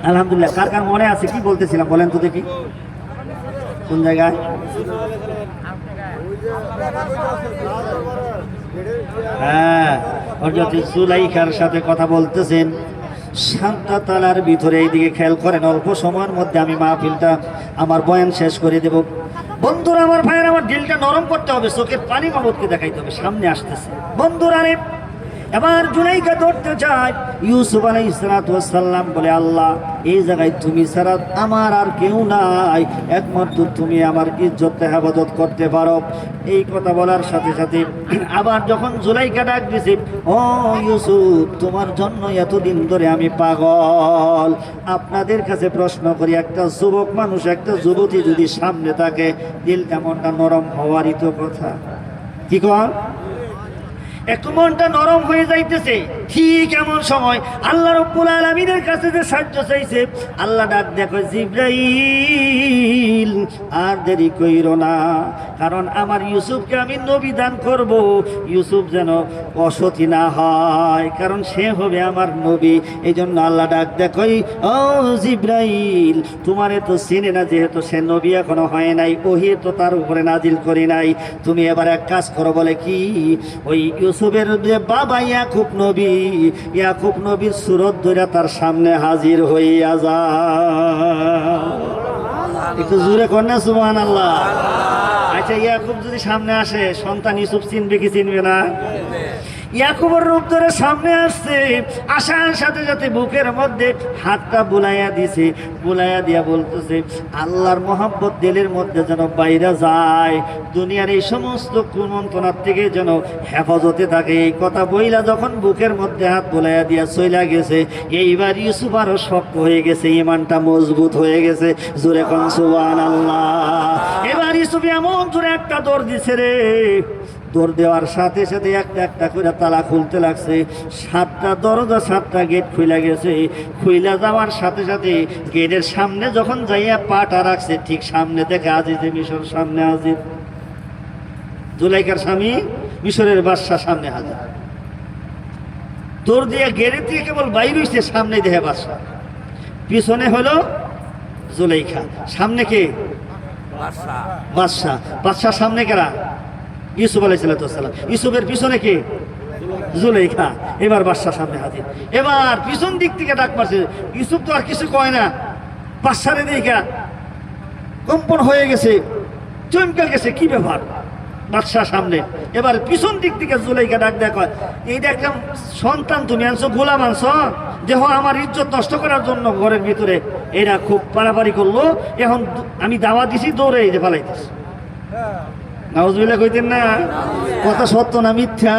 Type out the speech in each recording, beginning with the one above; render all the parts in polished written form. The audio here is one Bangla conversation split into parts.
আলহামদুলিল্লাহ। কার কার মনে আছে কি বলতেছিলাম বলেন তো দেখি, কোন জায়গায়? হ্যাঁ, হযরত জুলাইখার সাথে কথা বলতেছেন। শান্তা তালার ভিতরে এইদিকে খেয়াল করেন, অল্প সময়ের মধ্যে আমি মাহফিলটা আমার বয়ান শেষ করে দেব। বন্ধুরা আমার ভাইয়ের, আমার দিলটা নরম করতে হবে, চোখের পানি মাবুদকে দেখাইতে হবে, সামনে আসতেছে বন্ধুরা রে। এবার জুলাইখা ধরতে চায়, ইউসুফ আলাইহিস সালাম বলে, আল্লাহ এই জায়গায় তুমি ছাড়া আমার আর কেউ নাই, একমাত্র তুমি আমার ইজ্জত হেফাজত করতে পারো। এই কথা বলার সাথে সাথে আবার যখন জুলাইখা ডাক দিছে, ও ইউসুফ, তোমার জন্য এতদিন ধরে আমি পাগল। আপনাদের কাছে প্রশ্ন করি, একটা যুবক মানুষ, একটা যুবতী যদি সামনে থাকে, দিলটা মনটা নরম হওয়ারই তো কথা, কি কর? একটু মনটা নরম হয়ে যাইতেছে। ঠিক এমন সময় আল্লাহ রাব্বুল আলামিনের কাছে যে সাহায্য চাইছে, আল্লাহ ডাক দেখো, জিবরাইল আর দেরি কইরো না, কারণ আমার ইউসুফকে আমি নবী দান করব। ইউসুফ যেন অসতী না হয়, কারণ সে হবে আমার নবী। এই জন্য আল্লাহ ডাক দেখোই, ও জিবরাইল, তোমারে তো চিনে না, যেহেতু সে নবী এখনো হয় নাই, ওহী তো তার উপরে নাজিল করি নাই। তুমি এবার এক কাজ করো, বলে কি? ওই ইউসুফের যে বাবা ইয়াকুব নবী, ইয়াকুব নবীর সুরত ধরে তার সামনে হাজির হইয়া যা। একটু জোরে কর না সুবহানাল্লাহ। আচ্ছা, ইয়াকুব যদি সামনে আসে, সন্তান ইউসুফ চিনবে কি চিনবে না? ইয়াকুবের রূপ ধরে সামনে আসছে, আসার সাথে সাথে বুকের মধ্যে হাতটা বুলাইয়া দিছে, বুলাইয়া দিয়া বলতেছে, আল্লাহর মহব্বত দিলের মধ্যে যেন বাইরে যায়, দুনিয়ার এই সমস্ত কুমন্ত্রণার থেকে যেন হেফাজতে থাকে। এই কথা বইলা যখন বুকের মধ্যে হাত বুলাইয়া দিয়া চইলা গেছে, এইবার ইউসুফ আরো শক্ত হয়ে গেছে, ইমানটা মজবুত হয়ে গেছে। জোরে কোন সুবহানাল্লাহ। এবার ইউসুফ এমন জোরে একটা দৌড় দিছে রে, দৌড় দেওয়ার সাথে সাথে একটা একটা করে তালা খুলতে লাগছে। 7টা দরজা, 7টা গেট খুলে গেছে। খুইলা যাওয়ার সাথে সাথে গেটের সামনে যখন যাইয়া পাটা রাখছে, ঠিক সামনে থেকে আজিজে মিশর সামনে হাজির। জুলাইখার স্বামী মিশরের বাদশা সামনে হাজির। দৌড় দিয়ে গেটের থেকে কেবল বাইর হইছে, সামনে দেখে বাদশা, পিছনে হলো জুলাইখা, সামনে কে? বাদশা। বাদশার সামনে কারা? ইউসুফ আলাইহিস সালাম। ইউসুফের পিছনে কে? জুলাইখা। এবার বাদশার সামনে হাজির। এবার পিছন দিক থেকে ডাক মারছে, ইউসুফ তো আর কিছু কয় না, বাদশারে দেখা কম্পন হয়ে গেছে, চমকে গেছে, কি ব্যাপার বাদশার সামনে। এবার পিছন দিক থেকে জুলাইখা ডাক দেয়, কয়, এই দেখলাম সন্তান তুমি আনছো, গোলাম আনছো, দেহ আমার ইজ্জত নষ্ট করার জন্য ঘরের ভিতরে এরা খুব পারাপারি করলো, এখন আমি দাওয়া দিছি, দৌড়ে এই যে পালাইতেছি। নাউজুবিল্লাহ কইতেন না? কথা সত্য না মিথ্যা?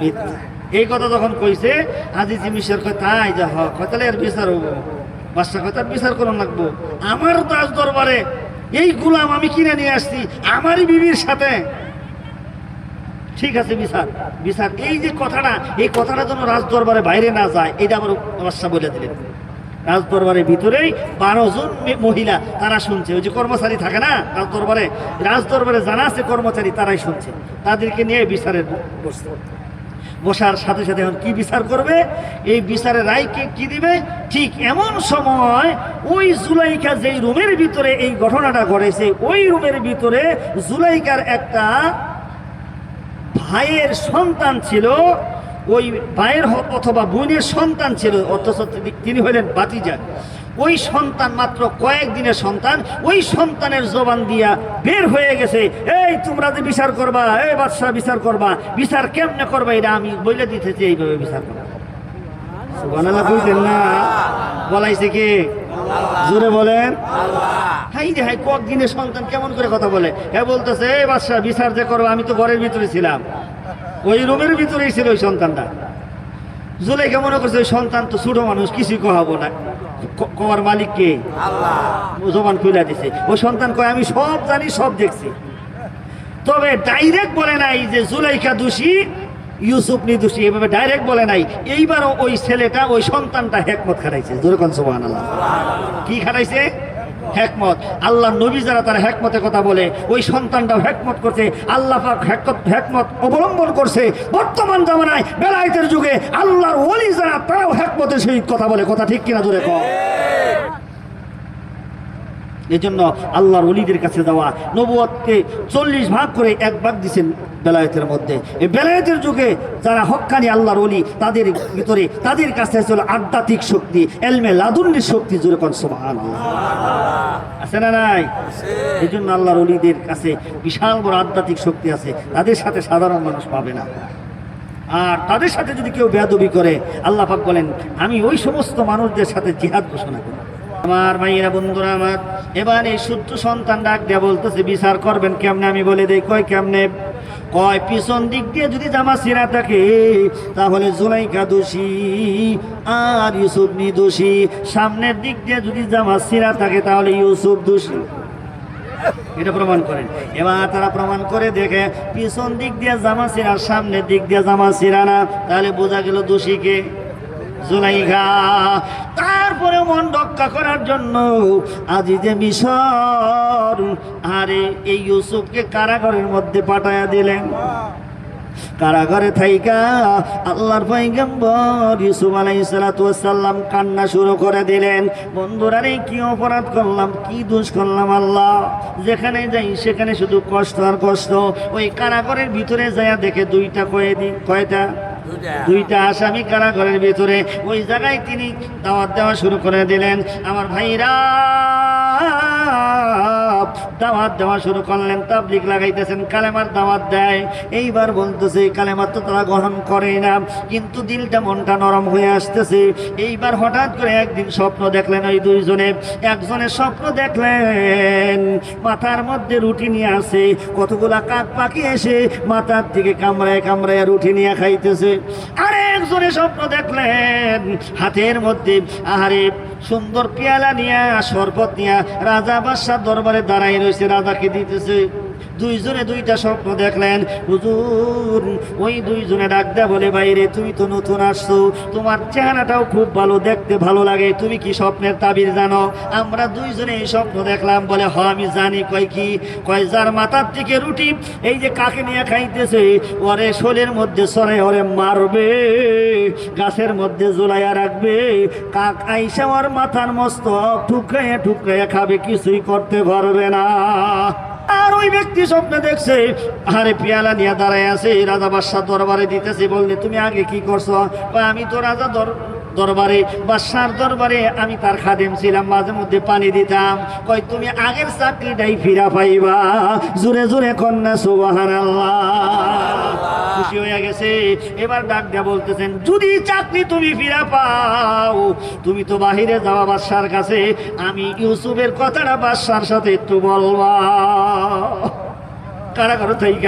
মিথ্যা। এই কথা যখন কইছে, আজিজি মিশর কয়, তাই যা হয়, তাহলে এর বিচার হবো। বাদশা কয়, তার বিচার করুন লাগবো, আমার রাজ দরবারে এই গোলাম আমি কিনে নিয়ে আসছি আমারই বিবির সাথে। ঠিক আছে, বিচার বিচার। এই যে কথাটা, এই কথাটা যেন রাজ দরবারে বাইরে না যায়, এটা আমার বাদশা বলে দিলেন। রাজ দরবারের ভিতরেই 12 জন মহিলা, তারা শুনছে। ওই যে কর্মচারী থাকে না রাজ দরবারে, রাজ দরবারে জানা আছে কর্মচারী, তারাই শুনছে। তাদেরকে নিয়ে বিচারের বসছে। বসার সাথে সাথে এখন কি বিচার করবে, এই বিচারের রায়কে কি দিবে, ঠিক এমন সময় ওই জুলাইখা যেই রুমের ভিতরে এই ঘটনাটা ঘটেছে, ওই রুমের ভিতরে জুলাইখার একটা ভাইয়ের সন্তান ছিল, ওই ভাইয়ের অথবা বোনের সন্তান ছিল, অথচ তিনি হলেন ভাতিজা। ওই সন্তান মাত্র কয়েকদিনের সন্তান, ওই সন্তানের জবান দিয়া বের হয়ে গেছে, এই তোমরা যে বিচার করবা, এই বাদশা বিচার করবা, বিচার কেমনে করবা এটা আমি বলে দিতেছি, এইভাবে বিচার করবা। সুবহানাল্লাহ বুঝলেন না? বলাইছে কে? জোরে বলেন। হাই রে হাই, কয়েকদিনের সন্তান কেমন করে কথা বলে। হ্যাঁ বলতেছে, এই বাদশা বিচার যে করবা, আমি তো ঘরের ভিতরে ছিলাম, ওই রুমের ভিতরেই ছিল ওই সন্তানটা। জুলাইখা মনে করছে ওই সন্তান তো ছোট মানুষ, কিছুই কহাবো না, কওয়ার মালিক কে? আল্লাহ। জবান খুলে দিছে। ওই সন্তান কয়, আমি সব জানি, সব দেখছি। তবে ডাইরেক্ট বলে নাই যে জুলাইখা দোষী, ইউসুফ নির্দোষী, এভাবে ডাইরেক্ট বলে নাই। এইবারও ওই ছেলেটা, ওই সন্তানটা হেকমত খাটাইছে। জোরে কোন সুবহানাল্লাহ। কি খাটাইছে? হেকমত। আল্লাহ নবী যারা তারা হেকমতের কথা বলে, ওই সন্তানটাও হেকমত করছে, আল্লাহ পাক হেকমত অবলম্বন করছে। বর্তমান জামানায় বেলায়েতের যুগে আল্লাহর ওলি যারা তারাও হেকমতের সহিত কথা বলে। কথা ঠিক কিনা জোরে কও। এই জন্য আল্লাহর ওলিদের কাছে যাওয়া, নবুয়তকে 40 ভাগ করে 1 ভাগ দিয়েছেন বেলায়েতের মধ্যে। এই বেলায়েতের যুগে যারা হক্কানি আল্লাহর ওলি, তাদের ভিতরে তাদের কাছে ছিল আধ্যাত্মিক শক্তি, এলমে লাদুন্নির শক্তি। জোরে কোন সুবহানাল্লাহ। আছে না নাই? এই জন্য আল্লাহর ওলিদের কাছে বিশাল বড় আধ্যাত্মিক শক্তি আছে, তাদের সাথে সাধারণ মানুষ পাবে না। আর তাদের সাথে যদি কেউ বেয়াদবি করে, আল্লাহ পাক বলেন আমি ওই সমস্ত মানুষদের সাথে জিহাদ ঘোষণা করি। আমার ভাইয়েরা, বন্ধুরা আমার, এবার এই সূত্র সন্তান ডাক দেয়া বলতেছে বিচার করবেন কেমনে? আমি বলে দেই। কয় কেমনে? কয় পিছন দিক দিয়ে যদি জামা ছিঁড়া থাকে তাহলে জুলাইখা দোষী আর ইউসুফ নির্দোষী। সামনের দিক দিয়ে যদি জামা ছিঁড়া থাকে তাহলে ইউসুফ দোষী। এটা প্রমাণ করেন। এবার তারা প্রমাণ করে দেখে পিছন দিক দিয়ে জামা ছিঁড়া, সামনের দিক দিয়ে জামা ছিঁড়া না, তাহলে বোঝা গেল দোষীকে জুলাইখা। তারপরে মন রক্ষা করার জন্য আজিজে মিশর আরে এই ইউসুফকে কারাগারের মধ্যে পাঠায়া দিলেন। কারাগারে থাইকা আল্লাহর পয়গম্বর ইউসুফ আলাইহিস সালাতু ওয়াস সালাম কান্না শুরু করে দিলেন। বন্ধুরা রে, কি অপরাধ করলাম, কি দোষ করলাম আল্লাহ? যেখানে যাই সেখানে শুধু কষ্ট আর কষ্ট। ওই কারাগারের ভিতরে যায়া দেখে দুইটা কয়েদি, কয়টা? দুইটা আসামি কারাগারের ভিতরে। ওই জায়গায় তিনি দাওয়াত দেওয়া শুরু করে দিলেন। আমার ভাইরা দাওয়াত দেওয়া শুরু করলেন, তাবলীগ লাগাইতেছেন, কালেমার দাওয়াত দেয়। এইবার বলতেছে কালেমার তো তারা গ্রহণ করে না, কিন্তু দিলটা মনটা নরম হয়ে আসতেছে। এইবার হঠাৎ করে একদিন স্বপ্ন দেখলেন ওই দুইজনে। একজনের স্বপ্ন দেখলেন মাথার মধ্যে রুটি নিয়ে আসে, কতগুলা কাক পাখি এসে মাথার দিকে কামড়ায় কামড়ায় রুটি নিয়ে খাইতেছে। আরে একজনের স্বপ্ন দেখলেন হাতের মধ্যে আহারে সুন্দর পেয়ালা নিয়ে, শরবত নিয়ে রাজা বাদশার দরবারে দাঁড়াই রয়েছে, রাজাকে দিতেছে। দুইজনে দুইটা স্বপ্ন দেখলেন। হুজুর ওই দুইজনে ডাক দেয়া বলে, বাইরে তুমি তো নতুন আসছো, তোমার চেহারাটাও খুব ভালো, দেখতে ভালো লাগে, তুমি কি স্বপ্নের তাবির জানো? আমরা দুইজনে এই স্বপ্ন দেখলাম। বলে হ আমি জানি। কয় কি? কয় যার মাথার থেকে রুটি এই যে কাকে নিয়ে খাইতেছে, ওরে শোলের মধ্যে সরাই ওরে মারবে, গাছের মধ্যে ঝুলাইয়া রাখবে, কাক আইসা ওর মাথার মস্তক ঠুকরাইয়া ঠুকরাইয়া খাবে, কিছুই করতে পারবে না। আর ওই ব্যক্তি স্বপ্নে দেখছে আরে পেয়ালা নিয়ে দাঁড়ায় আছে, রাজা বাদশাহ দরবারে দিতেছে। বললে তুমি আগে কি করছো? আমি তো রাজা দরবারে, বাদশার দরবারে আমি তার খাদেম ছিলাম, মাঝে মধ্যে পানি দিতাম। কয় তুমি আগের চাকরিটাই ফিরা পাইবা। জোরে জোরে কন্যা সুবহানাল্লাহ। খুশি হয়ে গেছে। এবার ডাক দিয়া বলতেছেন যদি চাকরি তুমি ফিরা পাও, তুমি তো বাহিরে যাওয়া বাদশার কাছে, আমি ইউসুফের কথাটা বাদশার সাথে একটু বলবা। কারাগার থেকে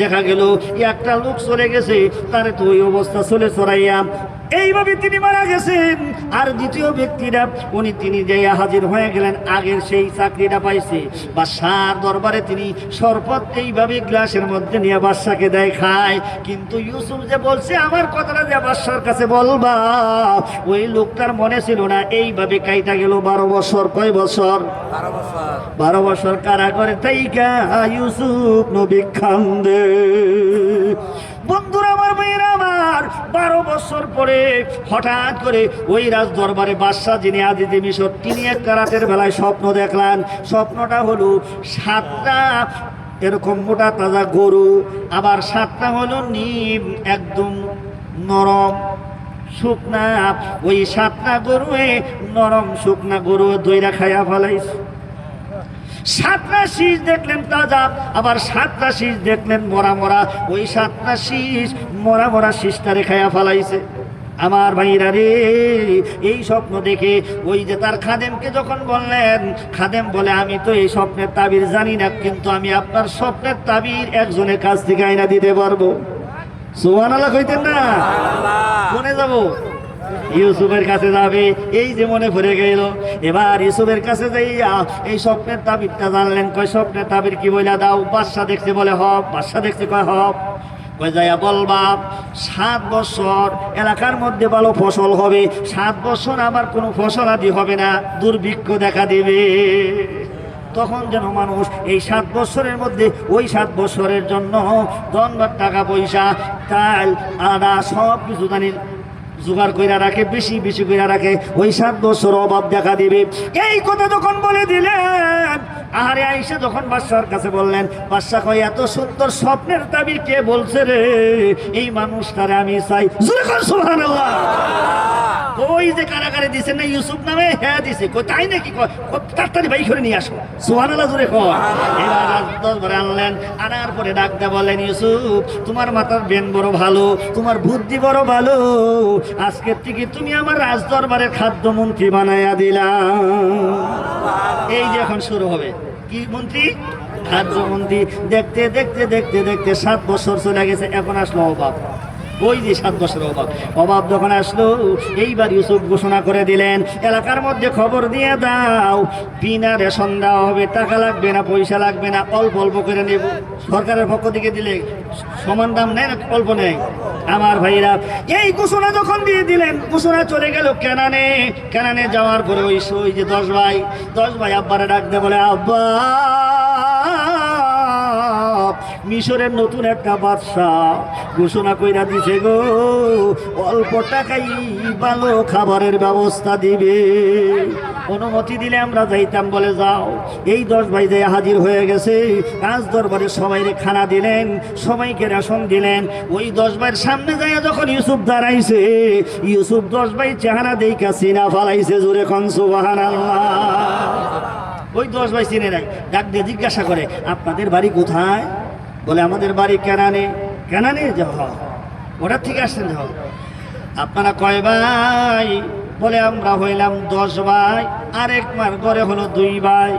দেখা গেল একটা লোক চলে গেছে, তারে তো ওই অবস্থা চলে চড়াইয়া এইভাবে তিনি মারা গেছেন। আর দ্বিতীয় ব্যক্তিরা তিনি যাইয়া হাজির হয়ে গেলেন, আগের সেই চাকরিটা পাইছে। বাদশার দরবারে তিনি শরবত এইভাবে গ্লাসের মধ্যে নিয়ে বাদশাকে দেয়, খায়। কিন্তু ইউসুফ যে বলছে আমার কথাটা যে বাদশার কাছে বলবা, ওই লোকটার মনে ছিল না। এইভাবে কাইটা গেল 12 বছর। কয় বছর? 12 বছর কারাগারে থাইকা ইউসুফ নবী কান্দে। বন্ধুরা আমার, মেয়েরা আমার, 12 বছর পরে হঠাৎ করে ওই রাজ দরবারে বাদশাহ যিনি আজিজে মিশর, তিনি একটা রাতের বেলায় স্বপ্ন দেখলেন। স্বপ্নটা হলো 7টা এরকম মোটা তাজা গরু, আবার 7টা হলো নিম একদম নরম শুকনা। ওই 7টা গরু নরম শুকনা গরু দইরা খাইয়া ফেলাইছে। 7টা শীষ দেখলেন তাজা, আবার 7টা শীষ দেখলেন মরা মরা। ওই 7টা শীষ মরা মরা শীষটারে খাইয়া ফেলাইছে। আমার ভাইরা রে, এই স্বপ্ন দেখে ওই যে তার খাদেমকে যখন বললেন, খাদেম বলে আমি তো এই স্বপ্নের তাবির জানি না, কিন্তু আমি আপনার স্বপ্নের তাবির একজনের কাছ থেকে আইনা দিতে পারবো। সুবহানাল্লাহ কইতেন না? কোনে যাব? ইউসুফের কাছে যাবে। এই যে মনে পড়ে গেল, এবার ইউসুফের কাছে যাইয়া এই স্বপ্নের তাবিরটা জানলেন। কয় স্বপ্নের তাবির কি বইলা দাও? বাদশা দেখছে। বলে হব। বাদশা দেখছে। কয় হব। কয় যাইয়া বলবা 7 বছর এলাকার মধ্যে ভালো ফসল হবে, 7 বছর আবার কোনো ফসল আদি হবে না, দুর্ভিক্ষ দেখা দেবে। তখন যেন মানুষ এই 7 বছরের মধ্যে ওই 7 বছরের জন্য ধনবাদ টাকা পয়সা তাল আদা সব কিছু জানি জোগাড় কইরা রাখে, বেশি বেশি কইরা রাখে, ওই 7 বছর অভাব দেখা দিবে। এই কথা যখন বলে দিলেন, আরে আইসা যখন বাদশার কাছে বললেন, বাদশা কয় এত সুন্দর স্বপ্নের তাবির কে বলছে রে? এই মানুষটারে আমি চাই। জোরে কর সুবহানাল্লাহ। ওই যে কারাগারে দিছেন না ইউসুফ নামে, হ্যাঁ দিছে। কই তাই নাকি? তাড়াতাড়ি বাই করে নিয়ে আসো। সুবহানাল্লাহ জোরে কর। এবার রাজদরবারে আনলেন, আনার পরে ডাক দিয়ে বললেন, ইউসুফ তোমার মাথার ব্রেন বড় ভালো, তোমার বুদ্ধি বড় ভালো, আজকের থেকে তুমি আমার রাজদরবারের খাদ্যমন্ত্রী বানাইয়া দিলাম। এই যে এখন শুরু হবে কি মন্ত্রী? খাদ্যমন্ত্রী। দেখতে দেখতে দেখতে দেখতে 7 বছর চলে গেছে, এখন আসলো অভাব। ওই যে 7 বছর অভাব যখন আসলো, এইবার ইউসুফ ঘোষণা করে দিলেন, এলাকার মধ্যে খবর দিয়ে দাও, বিনা রেশন দেওয়া হবে, টাকা লাগবে না, পয়সা লাগবে না, অল্প অল্প করে নেব। সরকারের পক্ষ থেকে দিলে সমান দাম নেয় না, অল্প নেয়। আমার ভাইরা এই ঘোষণা যখন দিয়ে দিলেন, ঘোষণা চলে গেল কেনানে যাওয়ার পরে ওই যে 10 ভাই আব্বারে ডাক দিয়ে বলে, আব্বা মিশরের নতুন একটা বাদশা ঘোষণা কইরা দিছে গো, অল্প টাকাই ভালো খাবারের ব্যবস্থা দিবে, অনুমতি দিলে আমরা যাইতাম। বলে যাও। এই 10 ভাই যে হাজির হয়ে গেছে, রাজ দরবারে সবাইকে খানা দিলেন, সবাইকে রেশন দিলেন। ওই 10 ভাইয়ের সামনে যাইয়া যখন ইউসুফ দাঁড়াইছে, ইউসুফ 10 ভাই চেহারা দেখা চিনা ফালাইছে। জোরে কোন সুবহানাল্লাহ। ওই 10 ভাই চিনে নাই, ডাক দিয়ে জিজ্ঞাসা করে, আপনাদের বাড়ি কোথায়? বলে আমাদের বাড়ি কেনানে যাও। ওটার থেকে আসছেন যাও। আপনারা কয় ভাই? বলে আমরা হইলাম 10 ভাই, আরেক মার ঘরে হলো 2 ভাই,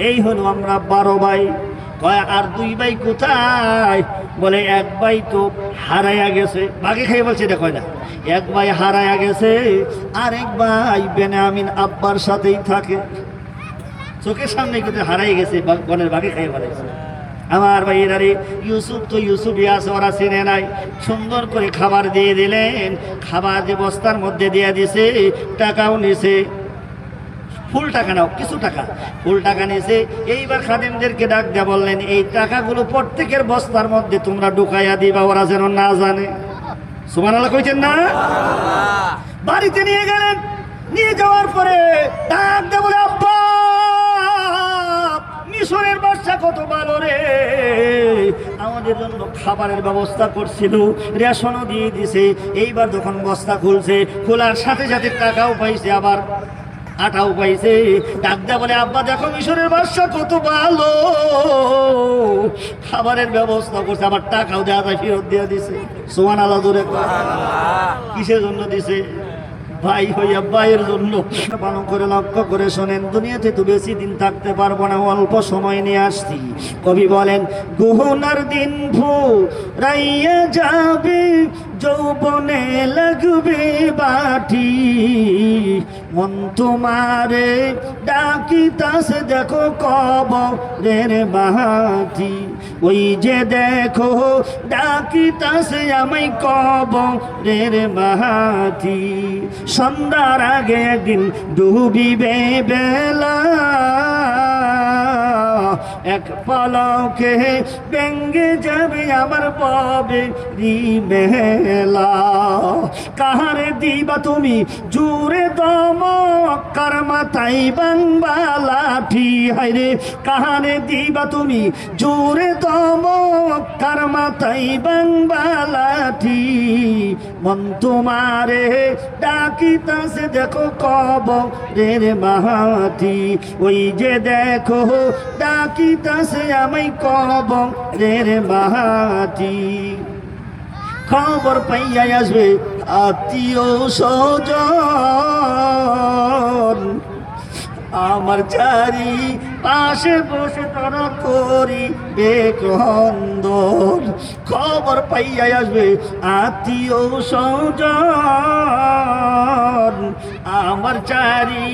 এই হলো আমরা 12 ভাই। কয় আর 2 ভাই কোথায়? বলে 1 ভাই তো হারাইয়া গেছে। বাকি খাই বলছে, এটা কয় না, 1 ভাই হারাইয়া গেছে, আরেক ভাই বেনিয়ামিন আব্বার সাথেই থাকে। চোখের সামনে কিন্তু হারাই গেছে, বনের বাকি খাই বলেছে। আমার ভাইয়েরা রে, ইউসুফ তো ইউসুফই আছে, ওরা চিনে নাই। সুন্দর করে খাবার দিয়ে দিলেন, খাবার যে বস্তার মধ্যে দিয়ে দিছে, টাকাও নিছে, ফুল টাকা নাও, কিছু টাকা ফুল টাকা নিছে। এইবার খাদেমদেরকে ডাক দিয়ে বললেন, এই টাকাগুলো প্রত্যেকের বস্তার মধ্যে তোমরা ঢুকাইয়া দিবা, ওরা যেন না জানে। সুবহানাল্লাহ কইছেন না? বাড়িতে নিয়ে গেলেন, নিয়ে যাওয়ার পরে ডাক দিয়ে বলে, আব্বা মিশরের বাদশা কত ভালো রে, আমাদের জন্য খাবারের ব্যবস্থা করছিল, রেশনও দিয়ে দিছে। এইবার যখন বস্তা খুলছে, খোলার সাথে সাথে টাকাও পাইছে, আবার আটাও পাইছে। ডাক দেয়া বলে, আব্বা দেখো মিশরের বাদশা কত ভালো, খাবারের ব্যবস্থা করছে, আবার টাকাও দেওয়া যায়, ফেরত দিয়ে দিছে। সুবহানাল্লাহ জোরে কিসের জন্য দিছে? ভাই হইয়া ভাইয়ের জন্য। ভালো করে লক্ষ্য করে শোনেন, দুনিয়াতে তো বেশি দিন থাকতে পারবো না, অল্প সময় নিয়ে আসছি। কবি বলেন, গহনার দিন ফুরাইয়া যাবে, যৌবনে লাগবে বাটি, মন তোমারে ডাকিতাছে দেখো কবরের মাটি, ওই যে দেখো ডাকিতাছে আমায় কবরের মাটি, সন্ধ্যার আগে একদিন ডুবিবে বেলা, এক পলকে ভেঙে যাবে আমার ববেরি মেলা, কাহারে দিবা তুমি জুড়ে দমক, কার মাথায় বাংবা লাঠি, হায়রে কাহারে দিবা তুমি জুড়ে দমক, কার মাথায় বাংবা লাঠি, মন তোমারে ডাকিতাছে দেখো কবরের মাটি, ওই যে দেখো ডাকিতাছে আমায় কবরের মাটি, খবর পাইয়া আসবে আত্মীয় স্বজন, আমার চারি পাশে বসে তারা করিবে ক্রন্দন, খবর পাইয়া আসবে আত্মীয় স্বজন, আমার চারি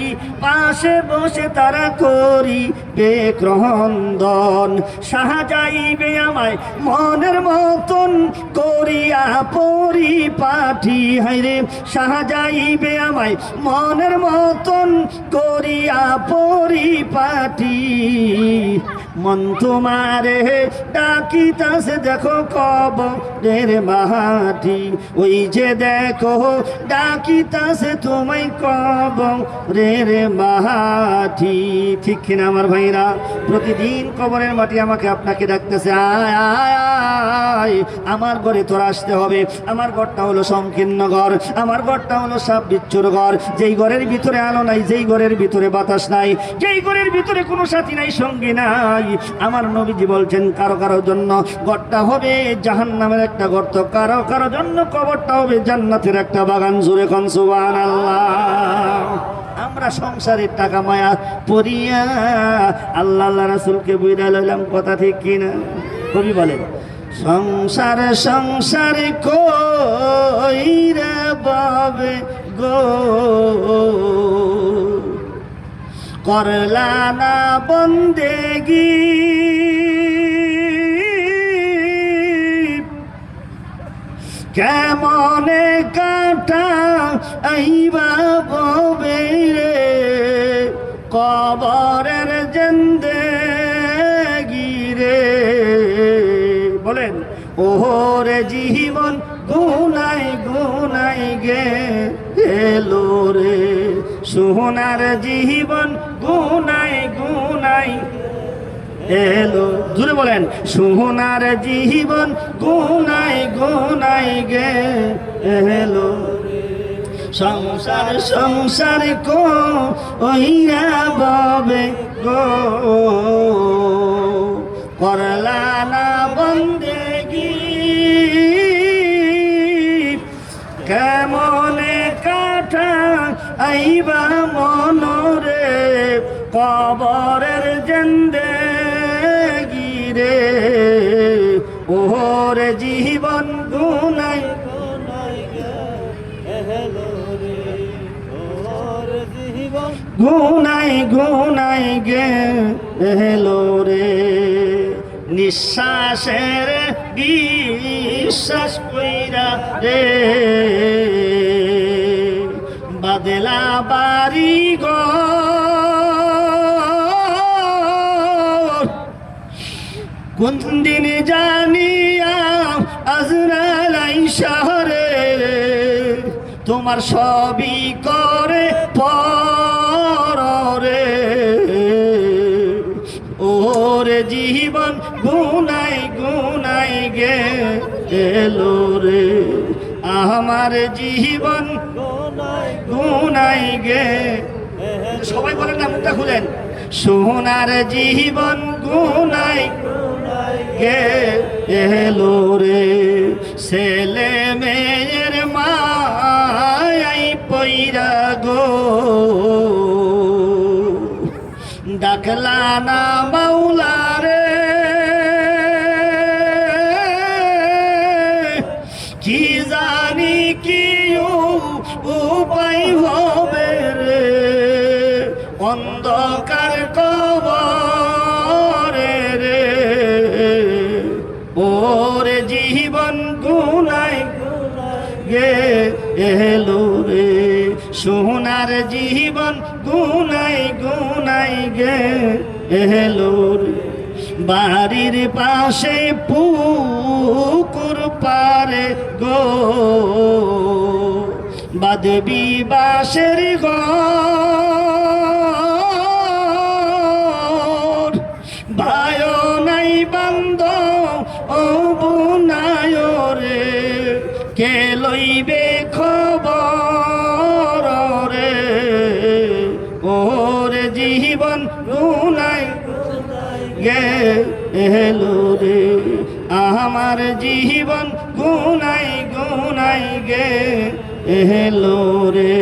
পাশে বসে তারা করিবে ক্রন্দন, সাহাযাইবে আমায় মনের মতন করিয়া পরিপাটি, হায়রে সাহাযাইবে আমায় মনের মতন করিয়া পরিপাটি, মন তোমারে ডাকিতাছে দেখো কবরের মাটি, ওই যে দেখো ডাকিতাছে তোমায় কবরের মাটি। ঠিক কিনা আমার ভাইরা? প্রতিদিন কবরের মাটি আমাকে আপনাকে ডাকতেছে, আয় আয় আয় আমার ঘরে তোর আসতে হবে। আমার ঘরটা হলো সংকীর্ণ ঘর, আমার ঘরটা হলো সাপ বিচ্ছুর ঘর, যেই ঘরের ভিতরে আলো নাই, যেই ঘরের ভিতরে বাতাস নাই, যেই ঘরের ভিতরে কোনো সাথী নাই, সঙ্গী নাই। আমার নবীজি বলছেন কারো কারোর জন্য ঘরটা হবে জাহান্নামের একটা গর্ত, কারো কারো জন্য কবরটা হবে জান্নাতের একটা বাগান। জোরে কোন সুবহানাল্লাহ। আমরা সংসারের টাকা মায়া পড়িয়া আল্লাহ আল্লাহ রাসূলকে বুইরা লইলাম, কথা ঠিক কিনা? কবি বলেন সংসার সংসার কইরা বাবে গো, করলা না বন্দেগি, কেমনে কাটা আইবা ববে রে কবরের জিন্দেগি রে। বলেন ওরে জীবন গুনাই গুনাই গে এলো রে, সোনার জীবন গুনাই গুনাই এলো। জুড়ে বলেন সোনার জীবন গুনাই গুনাই গে এলো। সংসার সংসার কো ওইয়া বাবে গো, করলা না বন্দেগি, কেমনে কাটা আইবা মনরে কবরের জিন্দেগি রে। ওরে জীবন গুনাই গুনাই গুনাই গে এলো রে, নিঃশ্বাসের বিশ্বাস কইরা রে বাদলা বাড়ি ঘর, কোন দিন জানিয়া আজরাইল আইসা রে তোমার সবই করে পরে। ওরে জীবন গুনাই গুনাই গে এলো রে, আমার জীবন গুনাই গে। সবাই বলেন না, মুখটা খুলেন। সোনার জীবন গুনাই গে এলো রে, ছেলে মেয়ের মায়াই পইরা গো, ডাকলা না মাওলা রে কি জানি কি উপায় হবে রে, অন্ধকার কবরে রে। ওরে জীবন গুনাই গে এলো রে, সোনার জীবন গুনাই গুনাই গে এলো রে। বাড়ির পাশে পুকুর পারে গো, বাদবি বাসের ঘর, ভাই নাই বান্দ ও বুনায় রে, কে লইবে খবর রে। ওরে জীবন গুনাই গে এলো রে, আমার জীবন গুনাই গুনাই গে এলো রে।